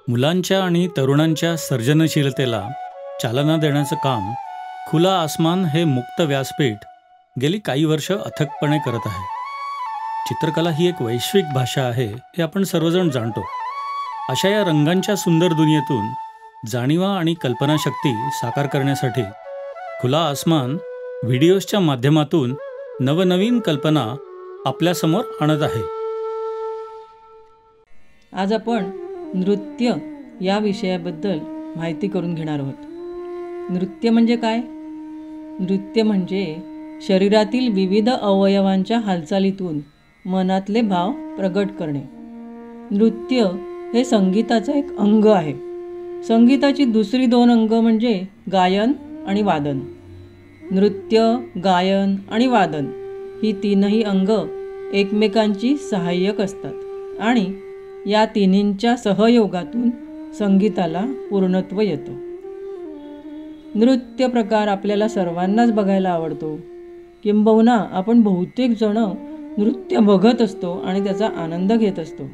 मुलांच्या आणि तरुणांच्या सर्जनशीलतेला चालना देण्याचं काम खुला आसमान हे मुक्त व्यासपीठ गेली काही वर्ष अथकपणे करत आहे. चित्रकला ही एक वैश्विक भाषा आहे हे आपण सर्वजण जाणतो. अशा या रंगांच्या सुंदर दुनियेतून जाणीवा आणि कल्पनाशक्ती साकार करण्यासाठी खुला आसमान व्हिडिओजच्या माध्यमातून नवनवीन कल्पना आपल्यासमोर आणत आहे. आज आपण नृत्य या विषयाबद्दल माहिती करून घेणार आहोत. नृत्य म्हणजे काय? नृत्य म्हणजे शरीरातील विविध अवयवांच्या हालचालीतून मनातले भाव प्रगट करणे. नृत्य हे संगीताचं एक अंग आहे. संगीताची दुसरी दोन अंग म्हणजे गायन आणि वादन. नृत्य, गायन आणि वादन ही तीनही अंग एकमेकांची सहाय्यक असतात आणि या तिन्हींच्या सहयोगातून संगीताला पूर्णत्व येतं. नृत्य प्रकार आपल्याला सर्वांनाच बघायला आवडतो. किंबहुना आपण बहुतेक जण नृत्य बघत असतो आणि त्याचा आनंद घेत असतो.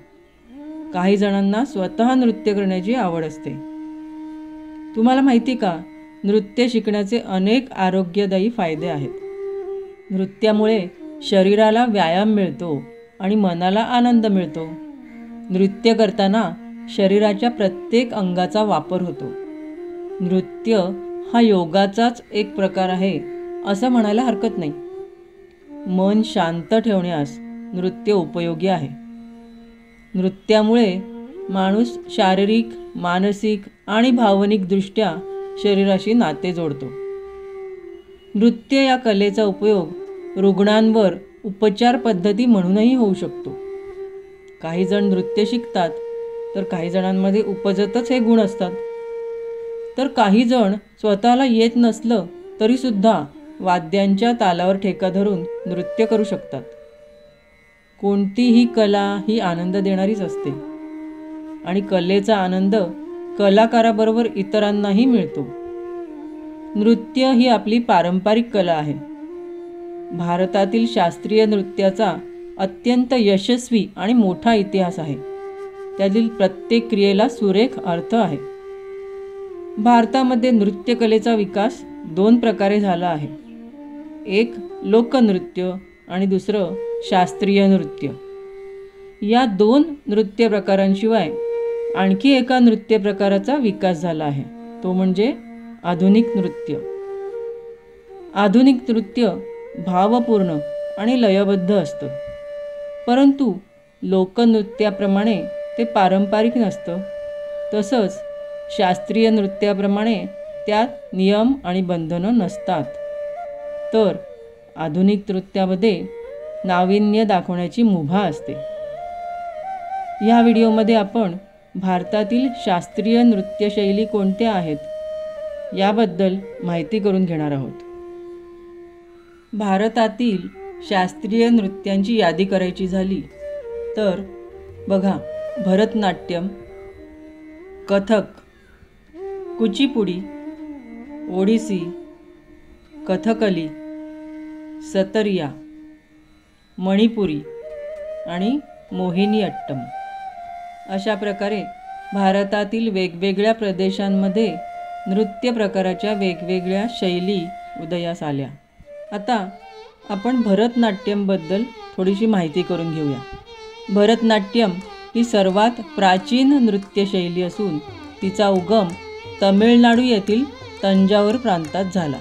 काही जणांना स्वतः नृत्य करण्याची आवड असते. तुम्हाला माहिती का, नृत्य शिकण्याचे अनेक आरोग्यदायी फायदे आहेत. नृत्यामुळे शरीराला व्यायाम मिळतो आणि मनाला आनंद मिळतो. नृत्य करताना शरीराच्या प्रत्येक अंगाचा वापर होतो. नृत्य हा योगाचाच एक प्रकार आहे असं म्हणायला हरकत नाही. मन शांत ठेवण्यास नृत्य उपयोगी आहे. नृत्यामुळे माणूस शारीरिक, मानसिक आणि भावनिकदृष्ट्या शरीराशी नाते जोडतो. नृत्य या कलेचा उपयोग रुग्णांवर उपचार पद्धती म्हणूनही होऊ शकतो. काही जण नृत्य शिकतात तर काही जणांमध्ये उपजतच हे गुण असतात. तर काही जण स्वतःला येत नसलं तरीसुद्धा वाद्यांच्या तालावर ठेका धरून नृत्य करू शकतात. कोणतीही कला ही आनंद देणारीच असते आणि कलेचा आनंद कलाकाराबरोबर इतरांनाही मिळतो. नृत्य ही आपली पारंपरिक कला आहे. भारतातील शास्त्रीय नृत्याचा अत्यंत यशस्वी आणि मोठा इतिहास आहे. त्यातील प्रत्येक क्रियेला सुरेख अर्थ आहे. भारतामध्ये नृत्यकलेचा विकास दोन प्रकारे झाला आहे. एक लोकनृत्य आणि दुसरं शास्त्रीय नृत्य. या दोन नृत्य प्रकारांशिवाय आणखी एका नृत्य प्रकाराचा विकास झाला आहे, तो म्हणजे आधुनिक नृत्य. आधुनिक नृत्य भावपूर्ण आणि लयबद्ध असतं, परंतु लोकनृत्याप्रमाणे ते पारंपरिक नसतं. तसंच शास्त्रीय नृत्याप्रमाणे त्यात नियम आणि बंधनं नसतात. तर आधुनिक नृत्यामध्ये नाविन्य दाखवण्याची मुभा असते. या व्हिडिओमध्ये आपण भारतातील शास्त्रीय नृत्यशैली कोणत्या आहेत याबद्दल माहिती करून घेणार आहोत. भारतातील शास्त्रीय नृत्यांची यादी करायची झाली तर बघा, भरतनाट्यम, कथक, कुचिपुडी, ओडिसी, कथकली, सतरिया, मणिपुरी आणि मोहिनीअट्टम अशा प्रकारे भारतातील वेगवेगळ्या प्रदेशांमध्ये नृत्य प्रकाराच्या वेगवेगळ्या शैली उदयास आल्या. आता आपण भरतनाट्यमबद्दल थोडीशी माहिती करून घेऊया. भरतनाट्यम ही सर्वात प्राचीन नृत्यशैली असून तिचा उगम तमिळनाडू येथील तंजावर प्रांतात झाला.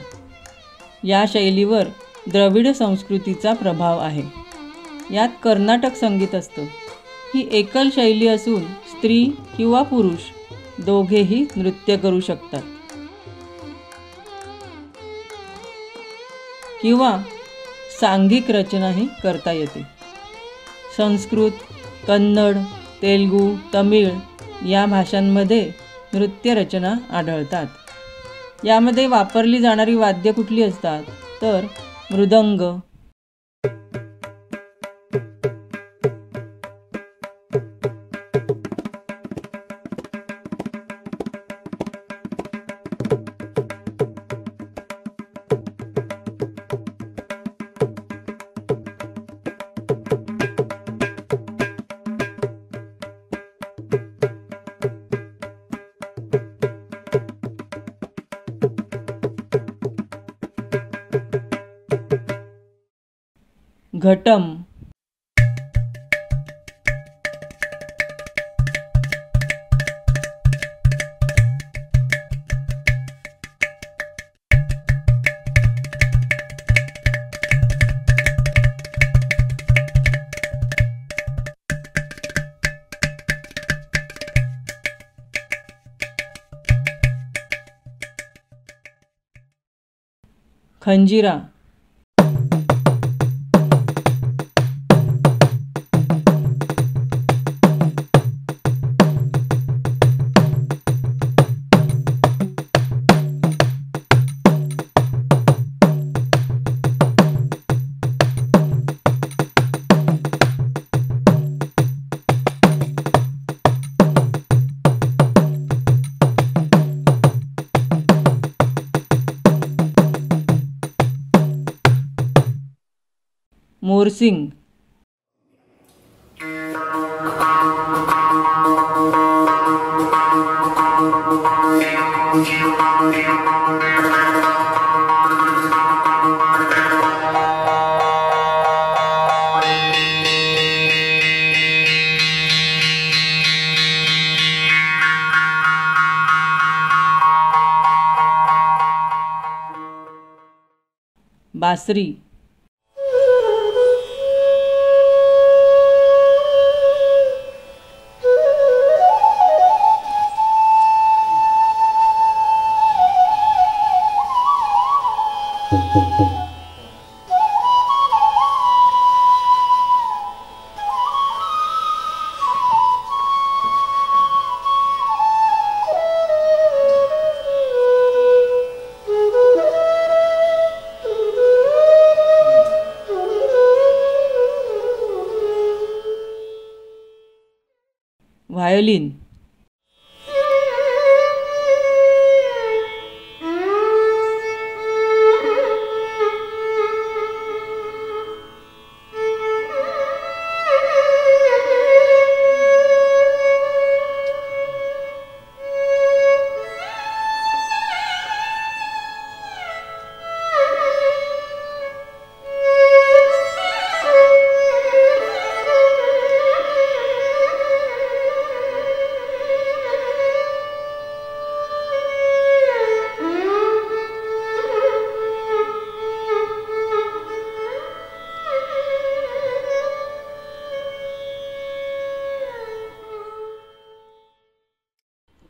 या शैलीवर द्रविड संस्कृतीचा प्रभाव आहे. यात कर्नाटक संगीत असतं. ही एकल शैली असून स्त्री किंवा पुरुष दोघेही नृत्य करू शकतात किंवा सांघिक रचनाही करता येते. संस्कृत, कन्नड, तेलुगू, तमिळ या भाषांमध्ये नृत्यरचना आढळतात. यामध्ये वापरली जाणारी वाद्य कुठली असतात तर मृदंग, घटम. खंजिरा. मोरसिंग. बासरी. व्हायोलिन.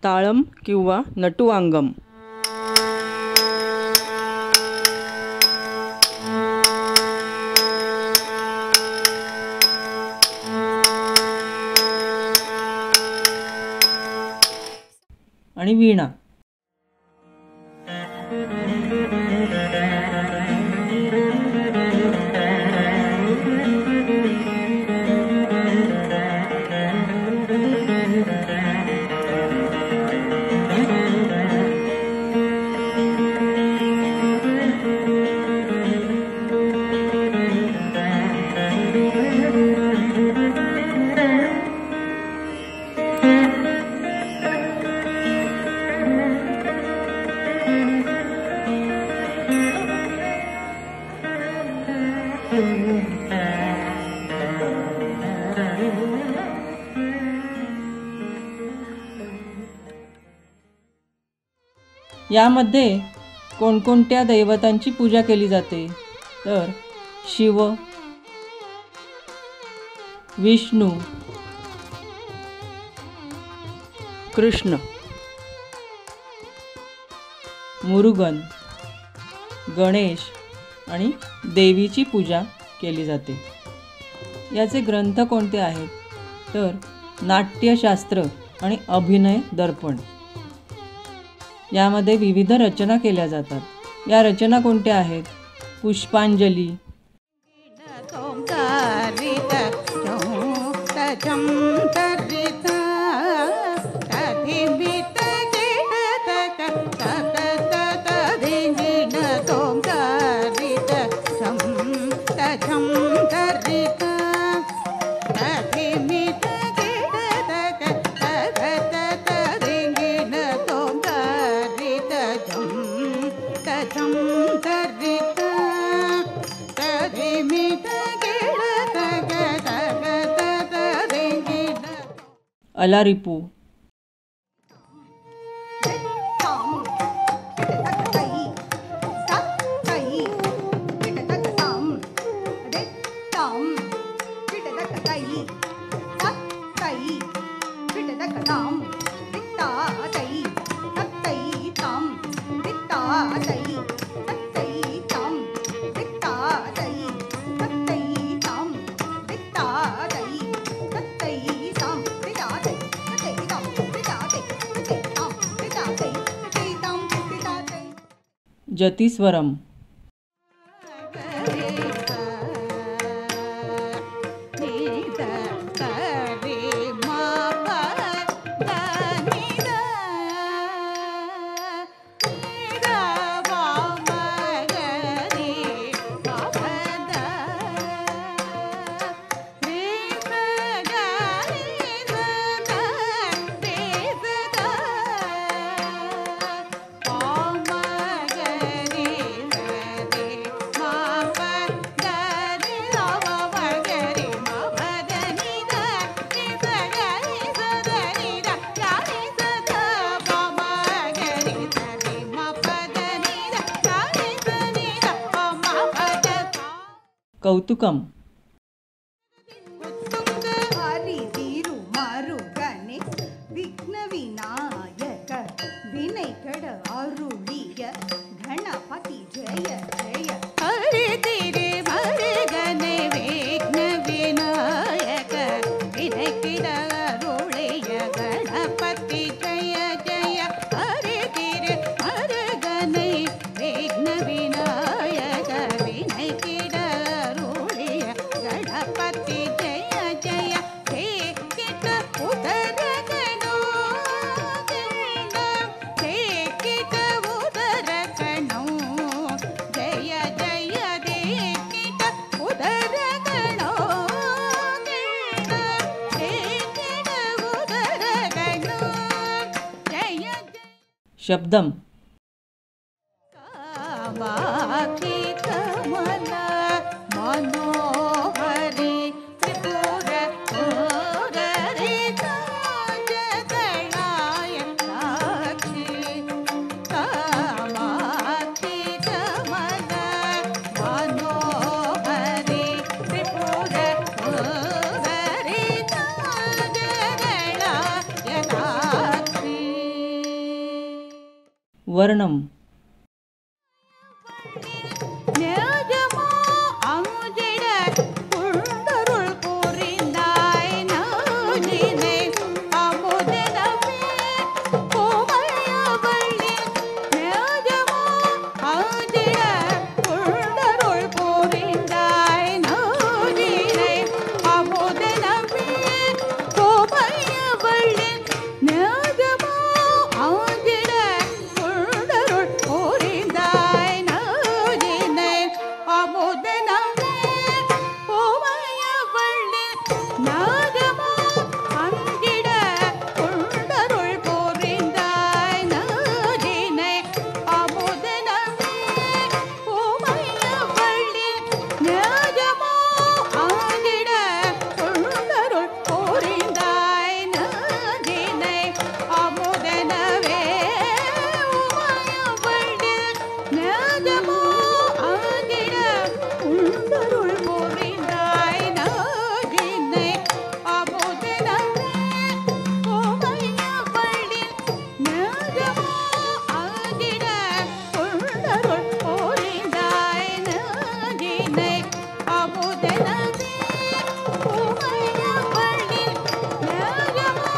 ताळम किंवा नटुवांगम. आणि वीणा. यामध्ये कोणकोणत्या दैवतांची पूजा केली जाते तर शिव, विष्णू, कृष्ण, मुरुगन, गणेश आणि देवीची पूजा केली जाते. याचे ग्रंथ कोणते आहेत तर नाट्यशास्त्र आणि अभिनय दर्पण. यामध्ये विविध रचना केल्या जातात. या रचना कोणत्या आहेत? पुष्पांजली, अलारिपू, जतिस्वरम, कौतुकम, गणपति जय जय हरि तिरे मरुगने विघ्न विनायक विनयकिड अरुळिय गणपति जय जय हरि तिरे मरुगने विघ्न विनायक विनयकिड अरुळिय गणपति जय जय हे किट उदर गणो हे किट उदर गणो जय जय दे किट उदर गणो हे किट उदर गणो जय जय शब्दम, कामाक्षी कमला मनोहरी त्रिपुर जगणाय साक्षी कामाक्षी कमला मनोहरी त्रिपुर जगणाय साक्षी वर्णम, ஞாஜமா அமுதிட குண்டருள் புரிந்தாய் நானினை அமுதனமே கோமயவள்ளி ஞாஜமா அமுதிட குண்டருள் புரிந்தாய் நானினை அமுதனமே கோமயவள்ளி ஞாஜமா அமுதிட குண்டருள் புரிந்தாய் நானினை அமுதனமே கோமயவள்ளி நாகமா அங்கிட குண்டருள் புரிந்தாய் நானினை அமுதனமே கோமயவள்ளி நாகமா அங்கிட குண்டருள் புரிந்தாய் நானினை அமுதனமே உமையவள்ளி நாகமா அங்கிட குண்டருள் புரிந்தாய் நானினை அமுதனமே உமையவள்ளி நாகமா அங்கிட குண்டருள் புரிந்தாய் நானினை அமுதனமே உமையவள்ளி நாகமா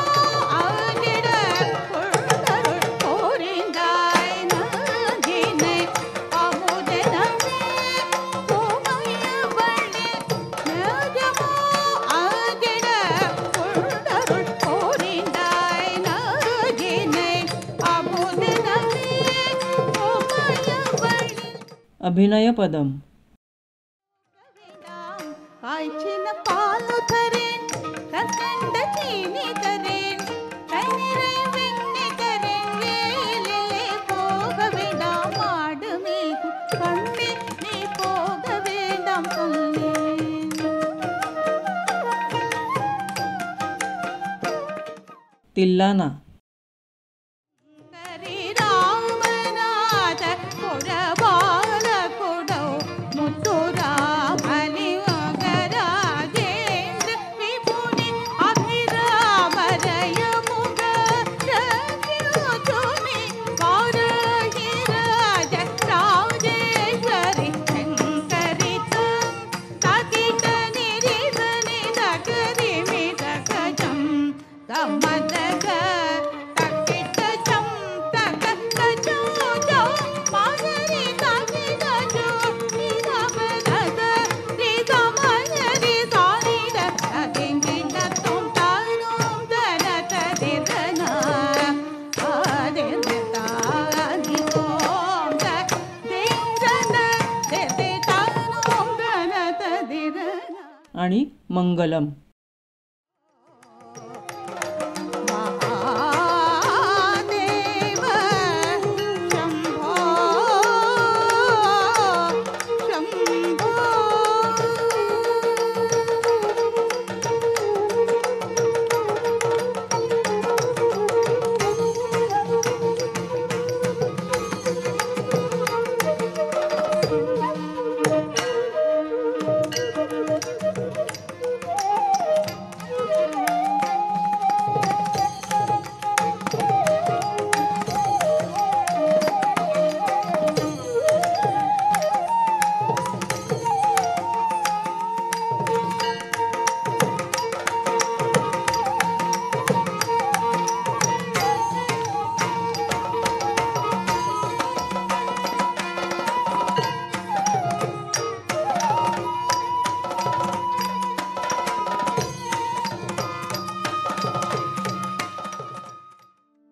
அங்கிட குண்டருள் புரிந்தாய் நானினை அமுதனமே உமையவள்ளி நாகமா அங்கிட குண்டருள் புரிந்தாய் நானினை அமுதனமே உமையவள்ளி अभिनय पदम, காய்ச்சின பாலு தரேன் கற்கண்ட தீனி தரேன் கனிரை வெண்ணி தரேன் வேலிலே போக வேண்டாம் மாடு மேய்க்கும் கண்ணே நீ போக வேண்டாம் சொன்னேன் तिल्लाना. करी रामनाथ पुरबाल कुडौ मुत्तुरामनि मगराजेंद्र विपुनि अभिरामरय मुग रत्योचुमि वारहिराज राजेश्वरि शङ्करित तकिट निरिधनि नगरि मितकजं गमदग तकिट चं तकजो जो मागरि तकिटजो निरमदग रिगमगरि सानिद तकिंगिन तुं तानुं दनत दिरना आदिरतानि ओं दिरन देते तानुं दनत दिरना. आणि मंगलम. महादेव शंभो शंभो.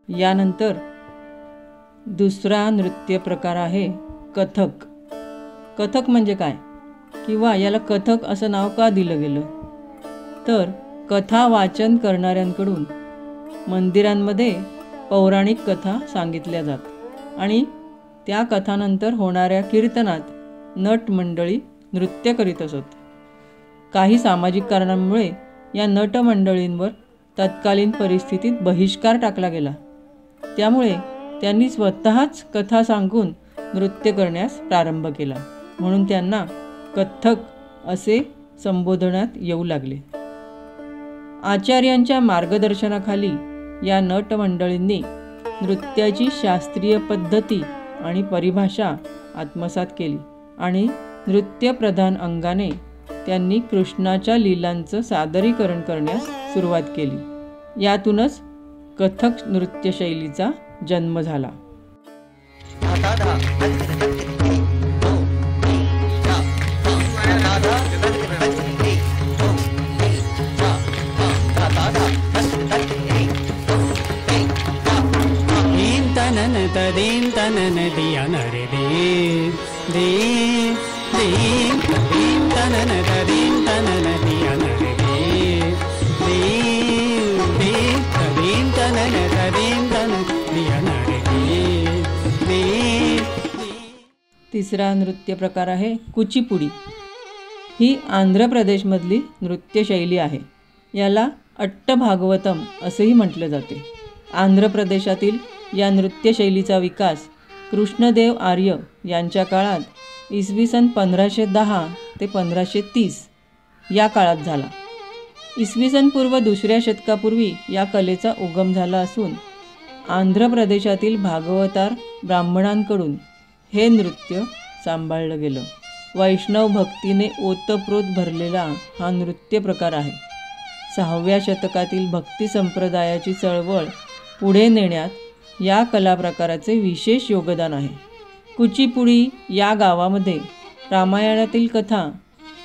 यानंतर दुसरा नृत्य प्रकार आहे कथक. कथक म्हणजे काय किंवा याला कथक असं नाव का दिलं गेलं, तर कथा वाचन करणाऱ्यांकडून मंदिरांमध्ये पौराणिक कथा सांगितल्या जात आणि त्या कथानंतर होणाऱ्या कीर्तनात नट मंडळी नृत्य करीत असत. काही सामाजिक कारणांमुळे या नट मंडळींवर तत्कालीन परिस्थितीत बहिष्कार टाकला गेला. त्यामुळे त्यांनी स्वतःच कथा सांगून नृत्य करण्यास प्रारंभ केला, म्हणून त्यांना कथ्थक असे संबोधण्यात येऊ लागले. आचार्यांच्या मार्गदर्शनाखाली या नट मंडळींनी नृत्याची शास्त्रीय पद्धती आणि परिभाषा आत्मसात केली आणि नृत्यप्रधान अंगाने त्यांनी कृष्णाच्या लीलांचं सादरीकरण करण्यास सुरुवात केली. यातूनच कथक नृत्यशैलीचा जन्म झाला. तनन तदीन तनन दियन रे दे दे दे तदीन तनन तदीन तनन दियन रे दे दे दे तदीन तनन तदीन तनन दियन रे दे दे. तिसरा नृत्य प्रकार आहे कुचिपुडी. ही आंध्र प्रदेशमधली नृत्यशैली आहे. याला अट्टभागवतम असेही म्हटले जाते. आंध्र प्रदेशातील या नृत्यशैलीचा विकास कृष्णदेव आर्य यांच्या काळात इसवी सन 1510 ते 1530 या काळात झाला. इसवी सन पूर्व 2ऱ्या शतकापूर्वी या कलेचा उगम झाला असून आंध्र प्रदेशातील भागवतार ब्राह्मणांकडून हे नृत्य सांभाळलं गेलं. वैष्णव भक्तीने ओतप्रोत भरलेला हा नृत्य प्रकार आहे. 6व्या शतकातील भक्ती संप्रदायाची चळवळ पुढे नेण्यात या कलाप्रकाराचे विशेष योगदान आहे. कुचिपुडी या गावामध्ये रामायणातील कथा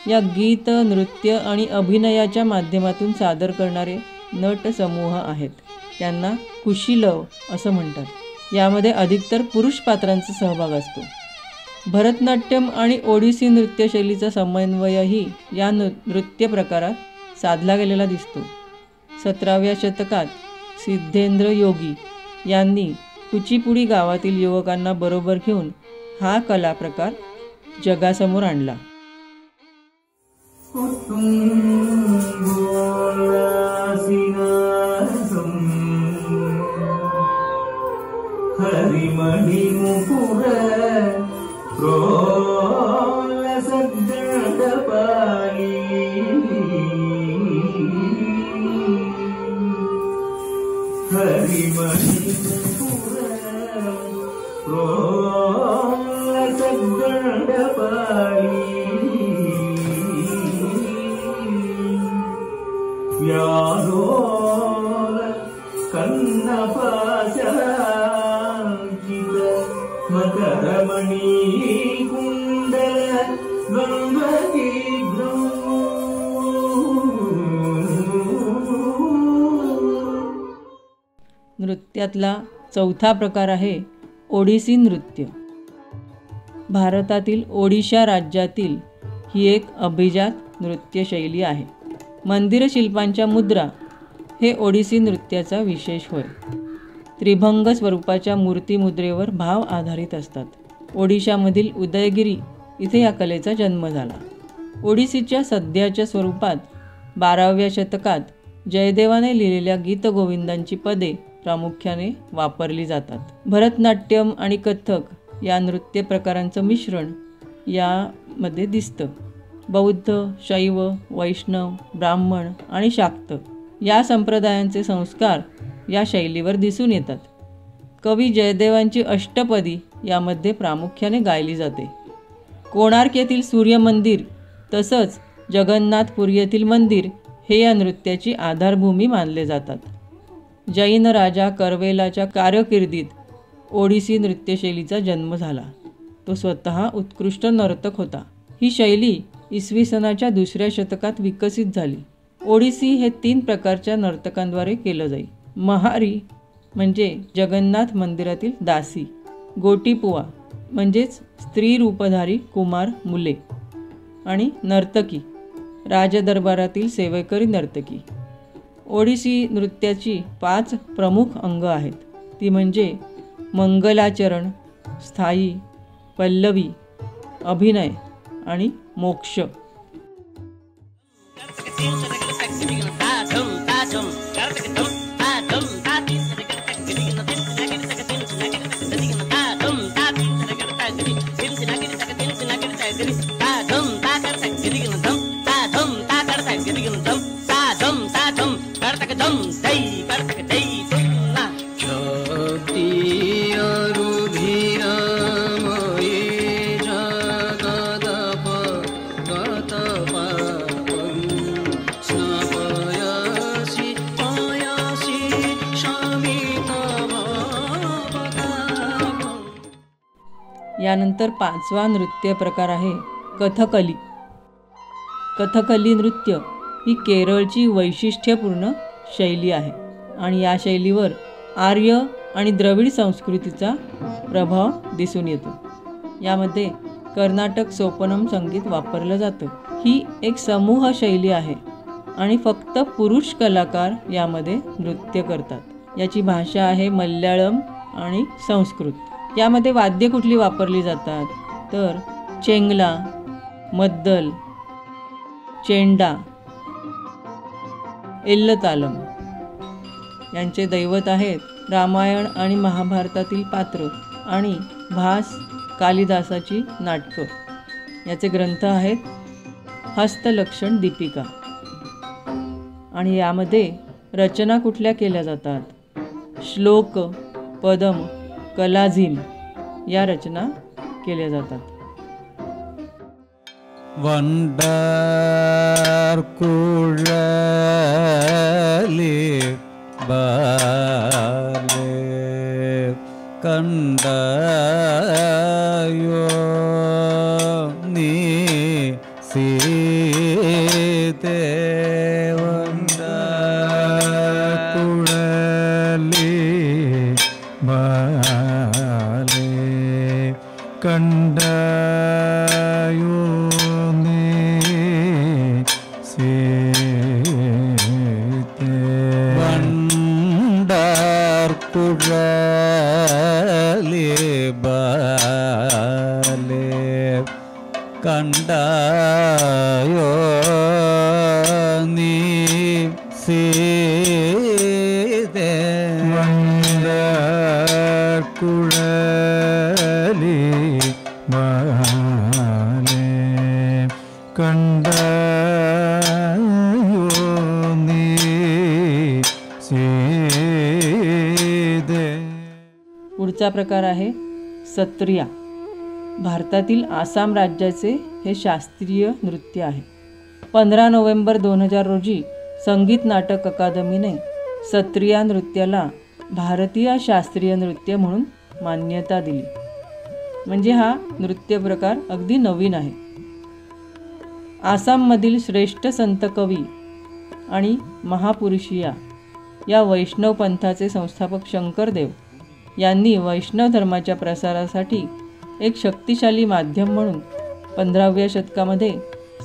या गीत, नृत्य आणि अभिनयाच्या माध्यमातून सादर करणारे नट समूह आहेत. त्यांना कुशीलव असं म्हणतात. यामध्ये अधिकतर पुरुष पात्रांचा सहभाग असतो. भरतनाट्यम आणि ओडिसी नृत्यशैलीचा समन्वयही या नृत्य प्रकारात साधला गेलेला दिसतो. 17व्या शतकात सिद्धेंद्र योगी यांनी कुचिपुडी गावातील युवकांना बरोबर घेऊन हा कला प्रकार जगासमोर आणला. उत्तुंग हरिमणि मुकुर प्रोल सद्दपाली हरिमणि मुकुर प्रोल सद्दपाली व्यारोल कन्नपाशांकित मकरमणि कुंडल द्वंद्वतीघ्रं नृत्यातला चौथा प्रकार आहे ओडिसी नृत्य. भारतातील ओडिशा राज्यातील ही एक अभिजात नृत्यशैली आहे. मंदिर शिल्पांच्या मुद्रा हे ओडिसी नृत्याचा विशेष होय. त्रिभंग स्वरूपाच्या मूर्तिमुद्रेवर भाव आधारित असतात. ओडिशामधील उदयगिरी इथे या कलेचा जन्म झाला. ओडिसीच्या सध्याच्या स्वरूपात 12व्या शतकात जयदेवाने लिहिलेल्या गीतगोविंदांची पदे प्रामुख्याने वापरली जातात. भरतनाट्यम आणि कथ्थक या नृत्य प्रकारांचं मिश्रण यामध्ये दिसतं. बौद्ध, शैव, वैष्णव, ब्राह्मण आणि शाक्त या संप्रदायांचे संस्कार या शैलीवर दिसून येतात. कवी जयदेवांची अष्टपदी यामध्ये प्रामुख्याने गायली जाते. कोणार्क येथील सूर्यमंदिर तसंच जगन्नाथपुरी येथील मंदिर हे या नृत्याची आधारभूमी मानले जातात. जैन राजा कर्वेलाच्या कारकिर्दीत ओडिसी नृत्यशैलीचा जन्म झाला. तो स्वतः उत्कृष्ट नर्तक होता. ही शैली इसवी सनाच्या 2ऱ्या शतकात विकसित झाली. ओडिसी हे 3 प्रकारच्या नर्तकांद्वारे केलं जाई. महारी म्हणजे जगन्नाथ मंदिरातील दासी, गोटीपुवा म्हणजेच स्त्री रूपधारी कुमार मुले आणि नर्तकी राजदरबारातील सेवेकरी नर्तकी. ओडिसी नृत्याची 5 प्रमुख अंग आहेत. ती म्हणजे मंगलाचरण, स्थायी, पल्लवी, अभिनय आणि मोक्ष. यानंतर 5वा नृत्य प्रकार आहे कथकली. कथकली नृत्य ही केरळची वैशिष्ट्यपूर्ण शैली आहे आणि या शैलीवर आर्य आणि द्रविड संस्कृतीचा प्रभाव दिसून येतो. यामध्ये कर्नाटक सोपनम संगीत वापरलं जातं. ही एक समूह शैली आहे आणि फक्त पुरुष कलाकार यामध्ये नृत्य करतात. याची भाषा आहे मल्याळम आणि संस्कृत. यामध्ये वाद्य कुठली वापरली जातात तर चेंगला, मद्दल, चेंडा, एल्लतालम. यांचे दैवत आहेत रामायण आणि महाभारतातील पात्र आणि भास कालिदासाची नाटकं. याचे ग्रंथ आहेत हस्तलक्षण दीपिका. आणि यामध्ये रचना कुठल्या केल्या जातात श्लोक, पदम, कलाझीम या रचना केल्या जातात. वंडर कुळली बाले कंडयो नी सीते वंडर कुळली बाले कंडयो कुळली बाले कंडायो नी सीते वंदर कुळली पुढचा प्रकार आहे सत्रिया. भारतातील आसाम राज्याचे हे शास्त्रीय नृत्य आहे. 15 नोव्हेंबर 2000 रोजी संगीत नाटक अकादमीने सत्रिया नृत्याला भारतीय शास्त्रीय नृत्य म्हणून मान्यता दिली. म्हणजे हा नृत्य प्रकार अगदी नवीन आहे. आसाममधील श्रेष्ठ संत कवी आणि महापुरुषिया या वैष्णव पंथाचे संस्थापक शंकरदेव यांनी वैष्णव धर्माच्या प्रसारासाठी एक शक्तिशाली माध्यम म्हणून 15व्या शतकामध्ये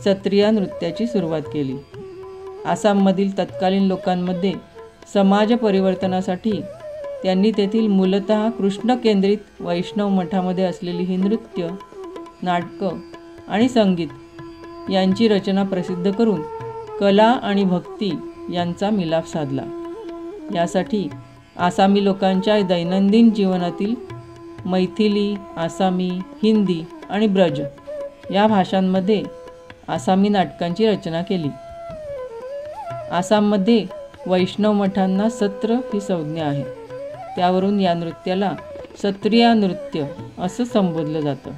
सत्रिया नृत्याची सुरुवात केली. आसाममधील तत्कालीन लोकांमध्ये समाज परिवर्तनासाठी त्यांनी तेथील मूलतः कृष्ण केंद्रित वैष्णव मठामध्ये असलेली ही नृत्य, नाटकं आणि संगीत यांची रचना प्रसिद्ध करून कला आणि भक्ती यांचा मिलाफ साधला. यासाठी आसामी लोकांच्या दैनंदिन जीवनातील मैथिली, आसामी, हिंदी आणि ब्रज या भाषांमध्ये आसामी नाटकांची रचना केली. आसाममध्ये वैष्णव मठांना सत्र ही संज्ञा आहे. त्यावरून या नृत्याला सत्रिया नृत्य असं संबोधलं जातं.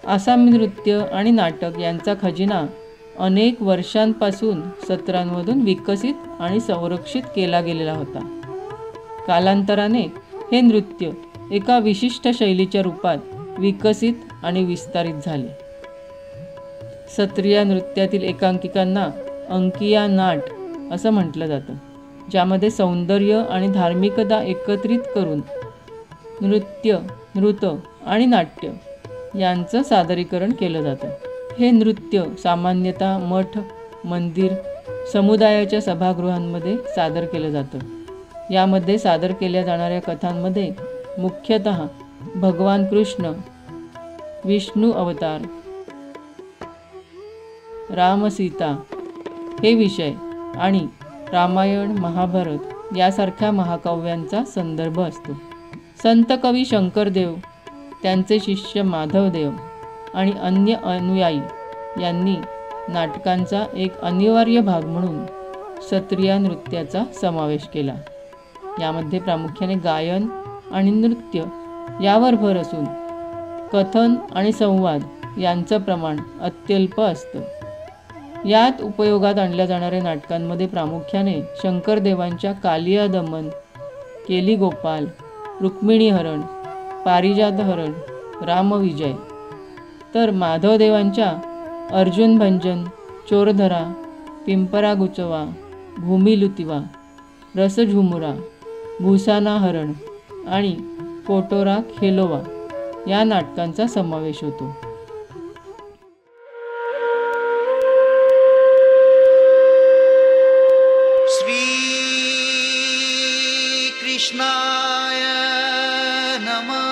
आसामी नृत्य आणि नाटक यांचा खजिना अनेक वर्षांपासून सत्रांमधून विकसित आणि संरक्षित केला गेलेला होता. कालांतराने हे नृत्य एका विशिष्ट शैलीच्या रूपात विकसित आणि विस्तारित झाले. सत्रिया नृत्यातील एकांकिकांना अंकिया नाट असं म्हटलं जातं, ज्यामध्ये सौंदर्य आणि धार्मिकता एकत्रित करून नृत्य, नृत्य आणि नाट्य यांचं सादरीकरण केलं जातं. हे नृत्य सामान्यतः मठ, मंदिर, समुदायाच्या सभागृहांमध्ये सादर केलं जातं. यामध्ये सादर केल्या जाणाऱ्या कथांमध्ये मुख्यतः भगवान कृष्ण, विष्णू अवतार, राम सीता हे विषय आणि रामायण, महाभारत यासारख्या महाकाव्यांचा संदर्भ असतो. संत कवी शंकरदेव, त्यांचे शिष्य माधवदेव आणि अन्य अनुयायी यांनी नाटकांचा एक अनिवार्य भाग म्हणून सत्रिया नृत्याचा समावेश केला. यामध्ये प्रामुख्याने गायन आणि नृत्य यावर भर असून कथन आणि संवाद यांचं प्रमाण अत्यल्प असतं. यात उपयोगात आणल्या जाणाऱ्या नाटकांमध्ये प्रामुख्याने शंकरदेवांच्या कालिया दमन, केली गोपाल, रुक्मिणी हरण, पारिजात हरण, रामविजय, तर माधवदेवांच्या अर्जुन भंजन, चोरधरा, पिंपरा गुचवा, भूमी लुतिवा, रसझुमुरा, भूसाना हरण आणि कोटोरा खेलोवा या नाटकांचा समावेश होतो. कृष्णाय नमः.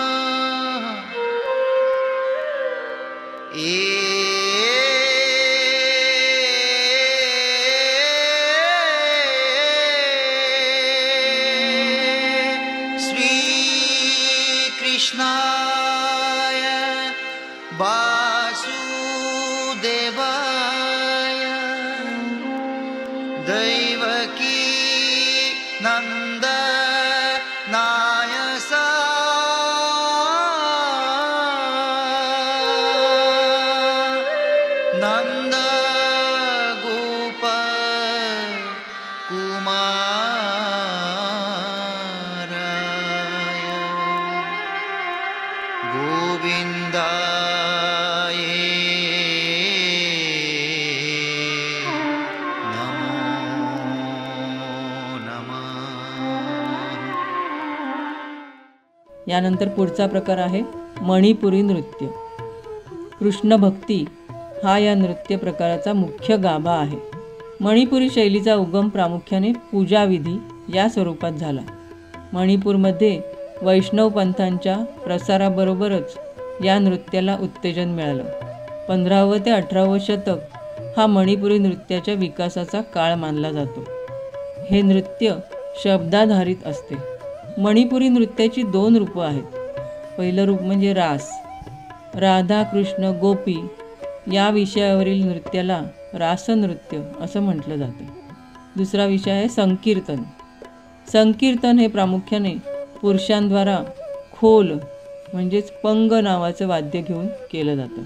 श्री कृष्णाय वासुदेवाय दैवकी नंद नायसा नंद गोप कुमाराय गोविंदाय नमो नमः. यानंतर पुढचा प्रकार आहे मणिपुरी नृत्य. कृष्ण भक्ती हा या नृत्य प्रकाराचा मुख्य गाभा आहे. मणिपुरी शैलीचा उगम प्रामुख्याने पूजाविधी या स्वरूपात झाला. मणिपूरमध्ये वैष्णव पंथांच्या प्रसाराबरोबरच या नृत्याला उत्तेजन मिळालं. 15वे ते 18वे शतक हा मणिपुरी नृत्याच्या विकासाचा काळ मानला जातो. हे नृत्य शब्दाधारित असते. मणिपुरी नृत्याची 2 रूपं आहेत. पहिलं रूप म्हणजे रास. राधा कृष्ण गोपी या विषयावरील नृत्याला रासनृत्य असं म्हटलं जातं. दुसरा विषय आहे संकीर्तन. संकीर्तन हे प्रामुख्याने पुरुषांद्वारा खोल म्हणजेच पंग नावाचं वाद्य घेऊन केलं जातं.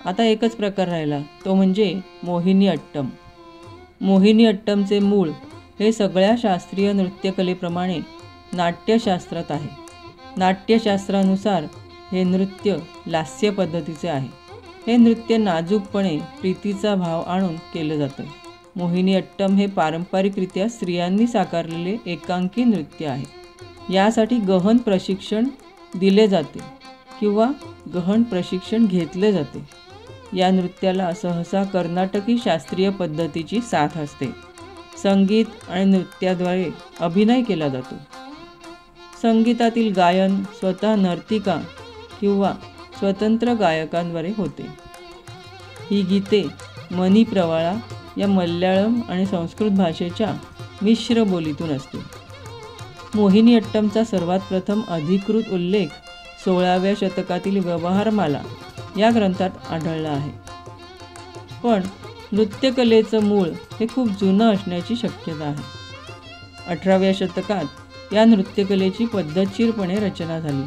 आता एकच प्रकार राहिला, तो म्हणजे मोहिनी अट्टम. मोहिनी अट्टमचे मूळ हे सगळ्या शास्त्रीय नृत्यकलेप्रमाणे नाट्यशास्त्रात आहे. नाट्यशास्त्रानुसार हे नृत्य लास्य पद्धतीचे आहे. हे नृत्य नाजूकपणे प्रीतीचा भाव आणून केलं जातं. मोहिनी अट्टम हे पारंपरिकरित्या स्त्रियांनी साकारलेले एकांकी नृत्य आहे. यासाठी गहन प्रशिक्षण दिले जाते किंवा गहन प्रशिक्षण घेतले जाते. या नृत्याला सहसा कर्नाटकी शास्त्रीय पद्धतीची साथ असते. संगीत आणि नृत्याद्वारे अभिनय केला जातो. संगीतातील गायन स्वतः नर्तिका किंवा स्वतंत्र गायकांद्वारे होते. ही गीते मनी प्रवाळा या मल्याळम आणि संस्कृत भाषेच्या मिश्र बोलीतून असते. मोहिनी अट्टमचा सर्वात प्रथम अधिकृत उल्लेख 16व्या शतकातील व्यवहारमाला या ग्रंथात आढळला आहे. पण नृत्यकलेचं मूळ हे खूप जुनं असण्याची शक्यता आहे. 18व्या शतकात या नृत्यकलेची पद्धतशीरपणे रचना झाली.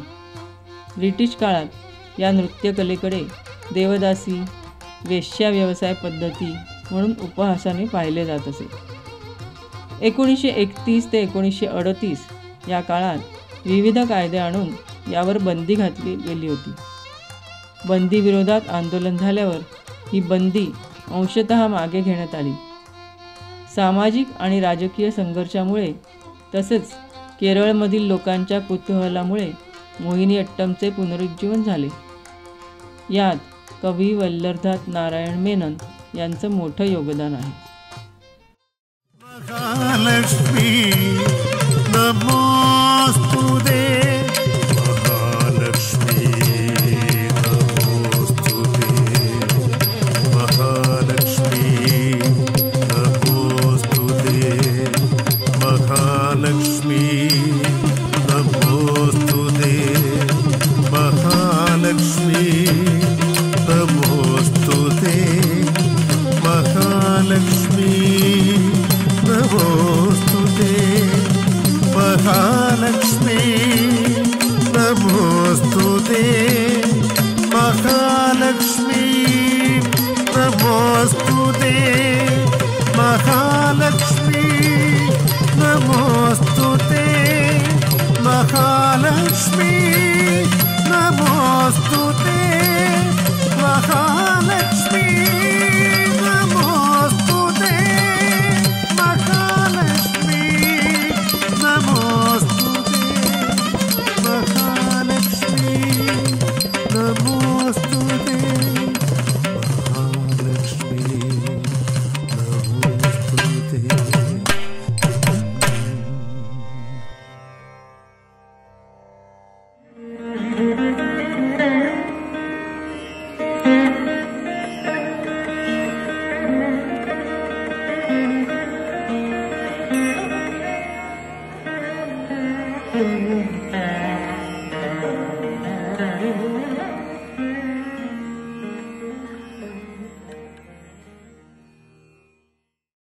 ब्रिटिश काळात या नृत्यकलेकडे देवदासी वेश्या व्यवसाय पद्धती म्हणून उपहासाने पाहिले जात असे. 1931 ते 1938 या काळात विविध कायदे आणून यावर बंदी घातली गेली होती. बंदी विरोधात आंदोलन झाल्यावर ही बंदी अंशतः मागे घेण्यात आली. सामाजिक आणि राजकीय संघर्षामुळे तसेच केरळमधील लोकांच्या कुतूहलामुळे मोहिनी अट्टमचे पुनरुज्जीवन झाले. यात कवी वल्लरनाथ नारायण मेनन यांचं मोठं योगदान आहे. महालक्ष्मी नमो